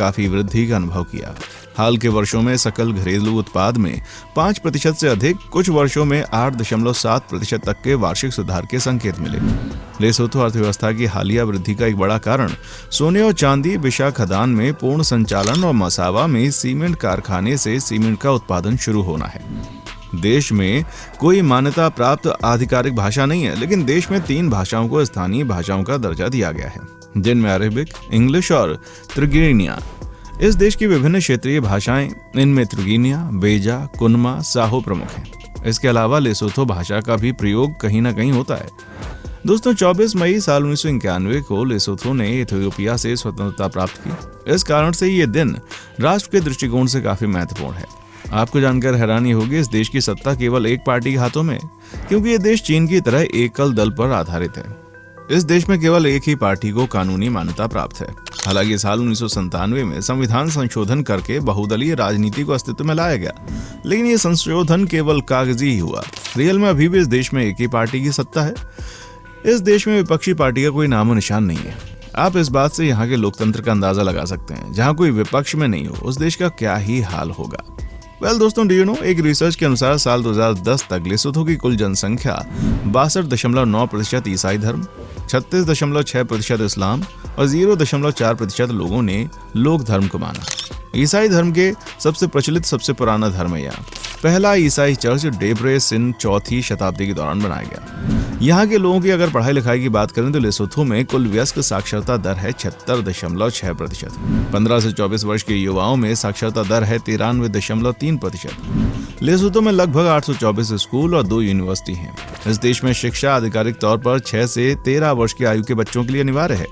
काफी वृद्धि का अनुभव किया। हाल के वर्षों में सकल घरेलू उत्पाद में 5% से अधिक, कुछ वर्षों में 8.7% तक के वार्षिक सुधार के संकेत मिले। लेसोथो अर्थव्यवस्था की हालिया वृद्धि का एक बड़ा कारण सोने और चांदी, बिशा खदान में पूर्ण संचालन और मसावा में सीमेंट कारखाने से सीमेंट का उत्पादन शुरू होना है। देश में कोई मान्यता प्राप्त आधिकारिक भाषा नहीं है, लेकिन देश में 3 भाषाओं को स्थानीय भाषाओं का दर्जा दिया गया है, जिनमें अरेबिक, इंग्लिश और त्रिगिनिया। इस देश की विभिन्न क्षेत्रीय भाषाएं, इनमें त्रिगिनिया, बेजा, कुनमा, साहो प्रमुख हैं। इसके अलावा लेसोथो भाषा का भी प्रयोग कहीं ना कहीं होता है। दोस्तों, 24 मई साल 1991 को लेसोथो ने इथियोपिया से स्वतंत्रता प्राप्त की। इस कारण से ये दिन राष्ट्र के दृष्टिकोण से काफी महत्वपूर्ण है। आपको जानकर हैरानी होगी, इस देश की सत्ता केवल एक पार्टी के हाथों में, क्योंकि ये देश चीन की तरह एकल दल पर आधारित है। इस देश में केवल एक ही पार्टी को कानूनी मान्यता प्राप्त है। हालांकि साल 1997 में संविधान संशोधन करके बहुदलीय राजनीति को अस्तित्व में लाया गया, लेकिन ये संशोधन केवल कागजी ही हुआ। रियल में अभी भी इस देश में एक ही पार्टी की सत्ता है। इस देश में विपक्षी पार्टी का कोई नामो निशान नहीं है। आप इस बात से यहाँ के लोकतंत्र का अंदाजा लगा सकते हैं। जहाँ कोई विपक्ष में नहीं हो, उस देश का क्या ही हाल होगा। दोस्तों, डू यू नो, एक रिसर्च के अनुसार साल 2010 तक लेसोथो की कुल जनसंख्या 62.9% ईसाई धर्म, 36.6% इस्लाम और 0.4% लोगों ने लोक धर्म को माना। ईसाई धर्म के सबसे प्रचलित, सबसे पुराना धर्म है यहाँ। पहला ईसाई चर्च डेब्रे सिन 4वीं शताब्दी के दौरान बनाया गया। यहाँ के लोगों की अगर पढ़ाई लिखाई की बात करें तो लेसोथो में कुल वयस्क साक्षरता दर है 76.6%। 15 से 24 वर्ष के युवाओं में साक्षरता दर है 93.3%। लेसोथो में लगभग 824 स्कूल और 2 यूनिवर्सिटी हैं। इस देश में शिक्षा आधिकारिक तौर पर 6 से 13 वर्ष की आयु के बच्चों के लिए अनिवार्य है।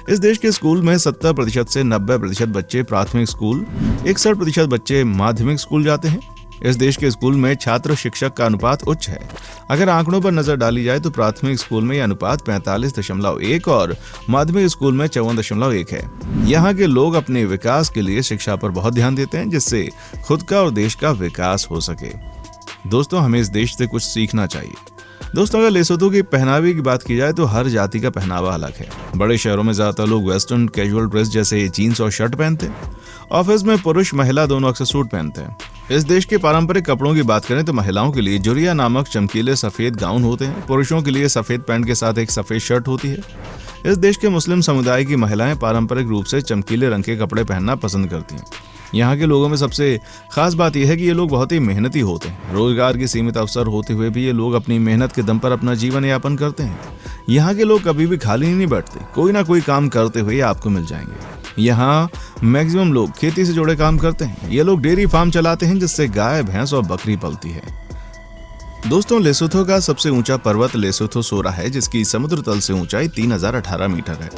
इस देश के स्कूल में 70% से 90% बच्चे प्राथमिक स्कूल, 61% बच्चे माध्यमिक स्कूल जाते हैं। इस देश के स्कूल में छात्र शिक्षक का अनुपात उच्च है। अगर आंकड़ों पर नजर डाली जाए तो प्राथमिक स्कूल में यह अनुपात 45.1 और माध्यमिक स्कूल में 54.1 है। यहाँ के लोग अपने विकास के लिए शिक्षा पर बहुत ध्यान देते हैं, जिससे खुद का और देश का विकास हो सके। दोस्तों, हमें इस देश से कुछ सीखना चाहिए। दोस्तों, अगर लेसोथो की पहनावे की बात की जाए तो हर जाति का पहनावा अलग है। बड़े शहरों में ज्यादातर लोग वेस्टर्न कैजुअल ड्रेस जैसे जीन्स और शर्ट पहनते हैं। ऑफिस में पुरुष महिला दोनों अक्सर सूट पहनते हैं। इस देश के पारंपरिक कपड़ों की बात करें तो महिलाओं के लिए जुरिया नामक चमकीले सफेद गाउन होते हैं। पुरुषों के लिए सफेद पैंट के साथ एक सफेद शर्ट होती है। इस देश के मुस्लिम समुदाय की महिलाएं पारंपरिक रूप से चमकीले रंग के कपड़े पहनना पसंद करती हैं। यहाँ के लोगों में सबसे खास बात यह है कि ये लोग बहुत ही मेहनती होते हैं। रोजगार की सीमित अवसर होते हुए भी ये लोग अपनी मेहनत के दम पर अपना जीवन यापन करते हैं। यहाँ के लोग कभी भी खाली नहीं बैठते, कोई ना कोई काम करते हुए आपको मिल जाएंगे। यहाँ मैक्सिमम लोग खेती से जुड़े काम करते हैं। ये लोग डेयरी फार्म चलाते हैं, जिससे गाय, भैंस और बकरी पलती है। दोस्तों, लेसोथो का सबसे ऊंचा पर्वत लेसोथो सोरा है, जिसकी समुद्र तल से ऊंचाई 3018 मीटर है।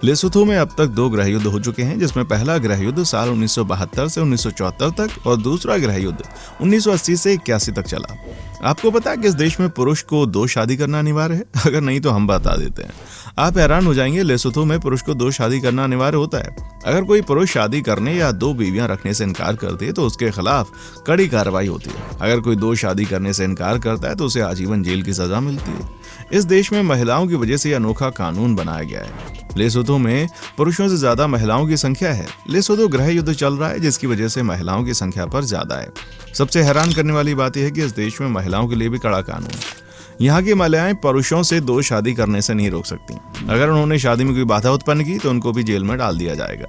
लेसोथो में अब तक 2 गृह युद्ध हो चुके हैं, जिसमें पहला गृह युद्ध साल 1972 से 1974 तक और दूसरा गृह युद्ध 1980 से 81 तक चला। आपको पता है कि इस देश में पुरुष को 2 शादी करना अनिवार्य है? अगर नहीं तो हम बता देते हैं। आप हैरान हो जाएंगे, लेसोथो में पुरुष को 2 शादी करना अनिवार्य होता है। अगर कोई पुरुष शादी करने या 2 बीवियां रखने से इनकार कर दे तो उसके खिलाफ कड़ी कार्रवाई होती है। अगर कोई 2 शादी करने से इनकार करता है तो उसे आजीवन जेल की सजा मिलती है। इस देश में महिलाओं की वजह से अनोखा कानून बनाया गया है। लेसोथो में पुरुषों से ज्यादा महिलाओं की संख्या है। लेसोथो गृह युद्ध चल रहा है, जिसकी वजह से महिलाओं की संख्या पर ज्यादा है। सबसे हैरान करने वाली बात यह है कि इस देश में महिलाओं के लिए भी कड़ा कानून है। यहाँ की महिलाएं पुरुषों से 2 शादी करने से नहीं रोक सकती। अगर उन्होंने शादी में कोई बाधा उत्पन्न की तो उनको भी जेल में डाल दिया जाएगा।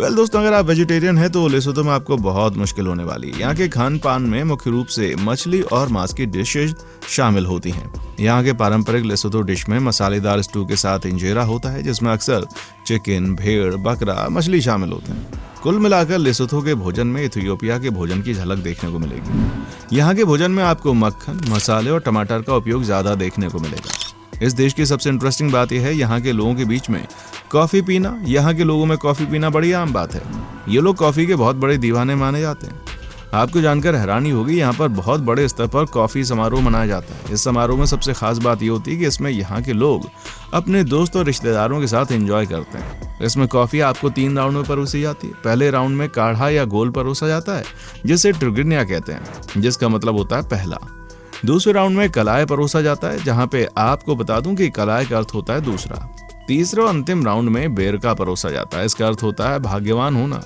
दोस्तों, अगर आप वेजिटेरियन हैं तो लेसोथो में आपको बहुत मुश्किल होने वाली है। यहाँ के खान पान में मुख्य रूप से मछली और मांस की डिशेज शामिल होती हैं। यहाँ के पारंपरिक लेसोथो डिश में मसालेदार स्टू के साथ इंजेरा होता है, जिसमें अक्सर चिकन, भेड़, बकरा, मछली शामिल होते हैं। कुल मिलाकर लेसोथो के भोजन में इथियोपिया के भोजन की झलक देखने को मिलेगी। यहाँ के भोजन में आपको मक्खन, मसाले और टमाटर का उपयोग ज्यादा देखने को मिलेगा। इस देश की सबसे इंटरेस्टिंग बात यह है यहाँ के लोगों के बीच में कॉफी पीना। यहाँ के लोगों में कॉफी पीना बड़ी आम बात है। ये लोग कॉफी के बहुत बड़े दीवाने माने जाते हैं। आपको जानकर हैरानी होगी, यहाँ पर बहुत बड़े स्तर पर कॉफी समारोह मनाया जाता है। इस समारोह में सबसे खास बात यह होती है कि इसमें यहाँ के लोग अपने दोस्त और रिश्तेदारों के साथ एंजॉय करते हैं। इसमें कॉफी आपको 3 राउंड में परोसी जाती है। पहले राउंड में काढ़ा या घोल परोसा जाता है, जिसे ट्रिगिनिया कहते हैं, जिसका मतलब होता है पहला। दूसरे राउंड में कलाय परोसा जाता है, जहाँ पे आपको बता दूं कि कलाय का अर्थ होता है दूसरा। तीसरे और अंतिम राउंड में बेरका परोसा जाता है। इसका अर्थ होता है भाग्यवान होना।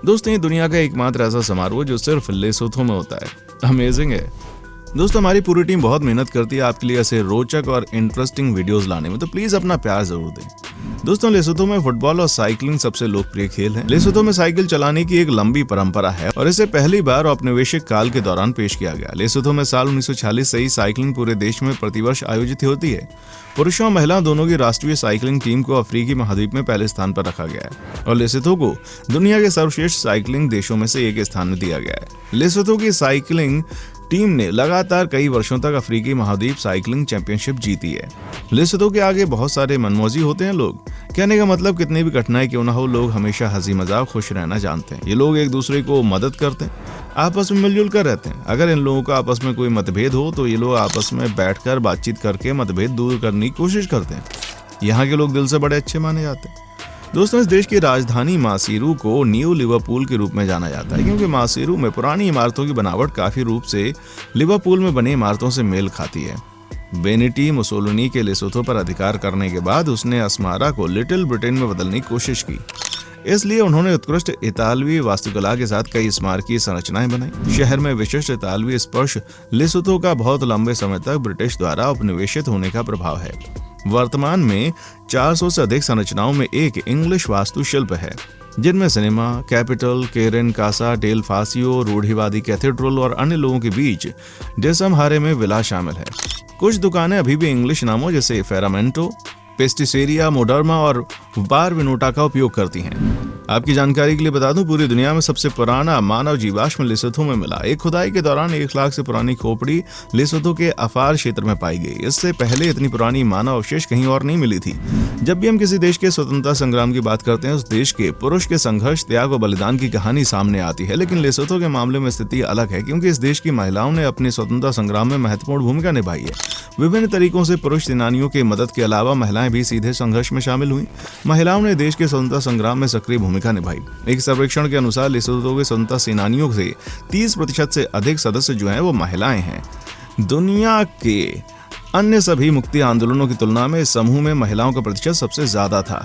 दोस्तों, ये दुनिया का एकमात्र ऐसा समारोह जो सिर्फ लेसोथो में होता है। अमेजिंग है। दोस्तों, हमारी पूरी टीम बहुत मेहनत करती है आपके लिए ऐसे रोचक और इंटरेस्टिंग वीडियोस लाने में, तो प्लीज अपना प्यार जरूर दें। दोस्तों, लेसोथो में फुटबॉल और साइकिलिंग सबसे लोकप्रिय खेल है। लेसोथो में साइकिल चलाने की एक लंबी परंपरा है और इसे पहली बार औपनिवेशिक काल के दौरान पेश किया गया। लेसोथो में साल 1946 से ही साइकिलिंग पूरे देश में प्रतिवर्ष आयोजित होती है। पुरुषों और महिला दोनों की राष्ट्रीय साइकिलिंग टीम को अफ्रीकी महाद्वीप में पहले स्थान पर रखा गया है और लेसोथो को दुनिया के सर्वश्रेष्ठ साइकिलिंग देशों में से एक स्थान में दिया गया है। लेसोथो की साइकिलिंग टीम ने लगातार कई वर्षों तक अफ्रीकी महाद्वीप साइकिलिंग चैंपियनशिप जीती है। लेसोथो के आगे बहुत सारे मनमौजी होते हैं लोग। कहने का मतलब, कितनी भी कठिनाई क्यों ना हो, लोग हमेशा हंसी मजाक खुश रहना जानते हैं। ये लोग एक दूसरे को मदद करते हैं, आपस में मिलजुल कर रहते हैं। अगर इन लोगों का आपस में कोई मतभेद हो तो ये लोग आपस में बैठकर बातचीत करके मतभेद दूर करने की कोशिश करते हैं। यहाँ के लोग दिल से बड़े अच्छे माने जाते हैं। दोस्तों, इस देश की राजधानी मासीरू को न्यू लिवरपूल के रूप में जाना जाता है क्योंकि मासीरू में पुरानी इमारतों की बनावट काफी रूप से लिवरपूल में बनी इमारतों से मेल खाती है। बेनिटी मुसोलिनी के लेसोथो पर अधिकार करने के बाद उसने अस्मारा को लिटिल ब्रिटेन में बदलने की कोशिश की। इसलिए उन्होंने उत्कृष्ट इतालवी वास्तुकला के साथ कई स्मारकीय संरचनाएं बनाई। शहर में विशिष्ट इतालवी स्पर्श लेसोथो का बहुत लंबे समय तक ब्रिटिश द्वारा उपनिवेशित होने का प्रभाव है। वर्तमान में 400 से अधिक संरचनाओं में एक इंग्लिश वास्तुशिल्प है, जिनमें सिनेमा, कैपिटल, केरन कासा डेल फासियो, रूढ़िवादी कैथेड्रल और अन्य लोगों के बीच डेसम हारे में विला शामिल है। कुछ दुकानें अभी भी इंग्लिश नामों जैसे फेरामेंटो, पेस्टिसेरिया, मोडर्मा और बार विनोटा का उपयोग करती हैं। आपकी जानकारी के लिए बता दूं, पूरी दुनिया में सबसे पुराना मानव जीवाश्म लेसोथो में मिला। एक खुदाई के दौरान 1 लाख से पुरानी खोपड़ी लेसोथो के अफार क्षेत्र में पाई गई। इससे पहले इतनी पुरानी मानव अवशेष कहीं और नहीं मिली थी। जब भी हम किसी देश के स्वतंत्रता संग्राम की बात करते हैं, उस देश के पुरुष के संघर्ष, त्याग और बलिदान की कहानी सामने आती है। लेकिन लेसोथो के मामले में स्थिति अलग है क्योंकि इस देश की महिलाओं ने अपनी स्वतंत्रता संग्राम में महत्वपूर्ण भूमिका निभाई है। विभिन्न तरीकों से पुरुष सेनानियों की मदद के अलावा महिलाएं भी सीधे संघर्ष में शामिल हुई। महिलाओं ने देश के स्वतंत्रता संग्राम में सक्रिय भूमिका निभाई। एक सर्वेक्षण के अनुसार लेसोथो के स्वतंत्रता सेनानियों से 30% से अधिक सदस्य जो हैं वो महिलाएं हैं। दुनिया के अन्य सभी मुक्ति आंदोलनों की तुलना में इस समूह में महिलाओं का प्रतिशत सबसे ज्यादा था।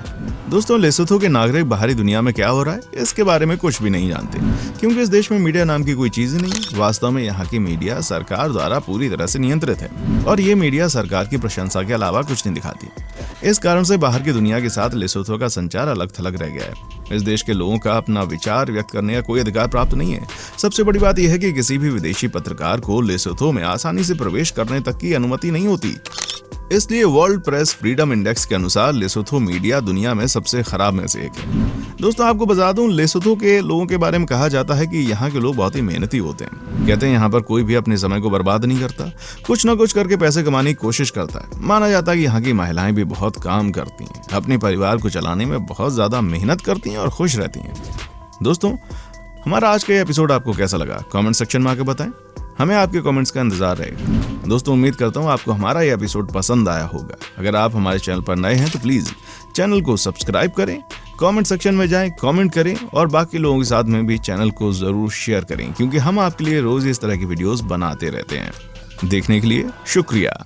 दोस्तों, लेसोथो के नागरिक बाहरी दुनिया में क्या हो रहा है इसके बारे में कुछ भी नहीं जानते क्योंकि इस देश में मीडिया नाम की कोई चीज ही नहीं है। वास्तव में यहाँ की मीडिया सरकार द्वारा पूरी तरह से नियंत्रित है और ये मीडिया सरकार की प्रशंसा के अलावा कुछ नहीं दिखाती। इस कारण से बाहर की दुनिया के साथ लेसोथो का संचार अलग थलग रह गया है। इस देश के लोगों का अपना विचार व्यक्त करने का कोई अधिकार प्राप्त नहीं है। सबसे बड़ी बात यह है कि किसी भी विदेशी पत्रकार को लेसोथो में आसानी से प्रवेश करने तक की अनुमति नहीं होती। इसलिए वर्ल्ड प्रेस फ्रीडम इंडेक्स के अनुसार लेसोथो मीडिया दुनिया में सबसे खराब में से एक है। दोस्तों, आपको बता दूं, लेसोथो के लोगों के बारे में कहा जाता है कि यहाँ के लोग बहुत ही मेहनती होते हैं। कहते हैं यहाँ पर कोई भी अपने समय को बर्बाद नहीं करता, कुछ न कुछ करके पैसे कमाने की कोशिश करता है। माना जाता है कि यहाँ की महिलाएं भी बहुत काम करती हैं, अपने परिवार को चलाने में बहुत ज्यादा मेहनत करती हैं और खुश रहती हैं। दोस्तों, हमारा आज का एपिसोड आपको कैसा लगा कमेंट सेक्शन में आकर बताएं। हमें आपके कमेंट्स का इंतजार रहेगा। दोस्तों, उम्मीद करता हूँ आपको हमारा ये एपिसोड पसंद आया होगा। अगर आप हमारे चैनल पर नए हैं तो प्लीज चैनल को सब्सक्राइब करें, कमेंट सेक्शन में जाएं, कमेंट करें और बाकी लोगों के साथ में भी चैनल को जरूर शेयर करें क्योंकि हम आपके लिए रोज इस तरह की वीडियोस बनाते रहते हैं। देखने के लिए शुक्रिया।